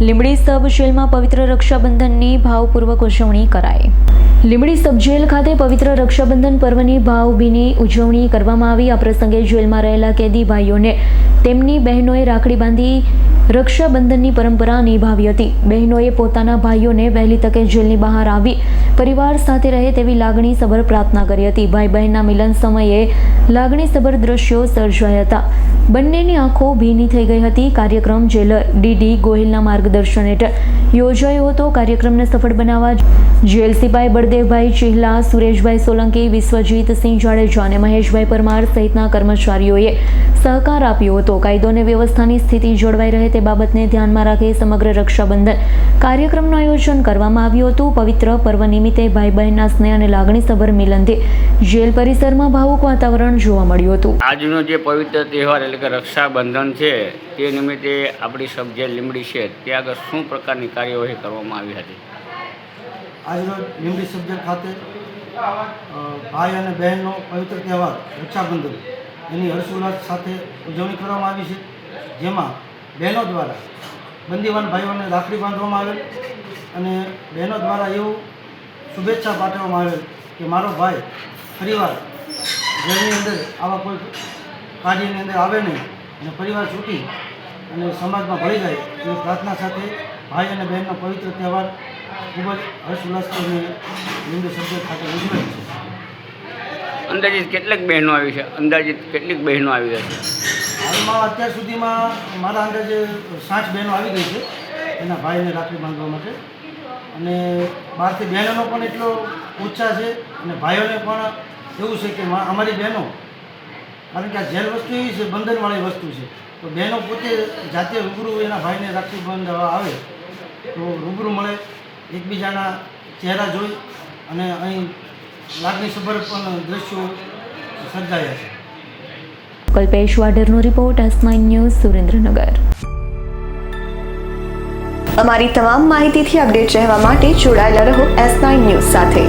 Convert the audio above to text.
લીંબડી સબ જેલમાં પવિત્ર રક્ષાબંધનની ભાવપૂર્વક ઉજવણી કરાઈ। લીંબડી સબ જેલ ખાતે પવિત્ર રક્ષાબંધન પર્વની ભાવભીની ઉજવણી કરવામાં આવી। આ પ્રસંગે જેલમાં રહેલા કેદી ભાઈઓને તેમની બહેનોએ રાખડી બાંધી રક્ષાબંધનની પરંપરા નિભાવી હતી। બહેનોએ પોતાના ભાઈઓને વહેલી તકે જેલની બહાર આવી પરિવાર સાથે રહે તેવી લાગણીસભર પ્રાર્થના કરી હતી। ભાઈ બહેનના મિલન સમયે લાગણીસભર દ્રશ્યો સર્જાયા હતા। બંનેની આંખો ભીની થઈ ગઈ હતી। કાર્યક્રમ જેલર ડી ગોહિલના માર્ગદર્શન હેઠળ યોજાયો હતો। કાર્યક્રમને સફળ બનાવવા જેલ સિપાઈ બળદેવભાઈ ચિહલા, સુરેશભાઈ સોલંકી, વિશ્વજીતસિંહ જાડેજા અને મહેશભાઈ પરમાર સહિતના કર્મચારીઓએ સહકાર આપ્યો હતો। કાયદો અને વ્યવસ્થાની સ્થિતિ જળવાઈ રહે તે બાબતને ધ્યાનમાં રાખી સમગ્ર રક્ષાબંધન કાર્યક્રમનું આયોજન કરવામાં આવ્યું હતું। પવિત્ર પર્વ નિમિત્તે ભાઈ બહેનના સ્નેહ અને લાગણીસભર મિલનથી જેલ પરિસરમાં ભાવુક વાતાવરણ જોવા મળ્યું હતું। આજનો જે પવિત્ર તહેવાર એટલે કે રક્ષાબંધન છે તે નિમિત્તે આપણી સબ જેલ લીંબડી છે ત્યાં આગળ શું પ્રકારની કાર્યવાહી કરવામાં આવી હતી? આજરોજ લીંબડી સબ જેલ ખાતે ભાઈ અને બહેનનો પવિત્ર તહેવાર રક્ષાબંધન એની હર્ષોલ્લાસ સાથે ઉજવણી કરવામાં આવી છે, જેમાં બહેનો દ્વારા બંદીવાન ભાઈઓને રાખડી બાંધવામાં આવેલ અને બહેનો દ્વારા એવું શુભેચ્છા પાઠવવામાં આવેલ કે મારો ભાઈ પરિવાર જેલની અંદર આવા કોઈ કાર્યની અંદર આવે નહીં અને પરિવાર છૂટી અને સમાજમાં ભળી જાય એવી પ્રાર્થના સાથે ભાઈ અને બહેનનો પવિત્ર તહેવાર ખૂબ જ હર્ષોલ્લાસથી અમે લીંબડી સબ જેલ ખાતે ઉજવેલ છે। અંદાજિત કેટલીક બહેનો આવી છે? અંદાજિત કેટલીક બહેનો આવી છે? હાલમાં અત્યાર સુધીમાં મારા અંદાજે 60 બહેનો આવી ગઈ છે એના ભાઈને રાખડી બાંધવા માટે, અને બહારથી બહેનોનો પણ એટલો ઉત્સાહ છે અને ભાઈઓને પણ એવું છે કે અમારી બહેનો, કારણ કે આ જેલ વસ્તુ એવી છે, બંધનવાળી વસ્તુ છે, તો બહેનો પોતે જાતે રૂબરૂ એના ભાઈને રાખડી બાંધવા આવે તો રૂબરૂ મળે, એકબીજાના ચહેરા જોઈ અને અહીં લાગણીસભર પણ દ્રશ્યો સર્જાયા છે। કલ્પેશ વાઢેરનો રિપોર્ટ, S9 ન્યૂઝ, સુરેન્દ્રનગર। અમારી તમામ માહિતીથી અપડેટ રહેવા માટે જોડાયેલા રહો S9 ન્યૂઝ સાથે।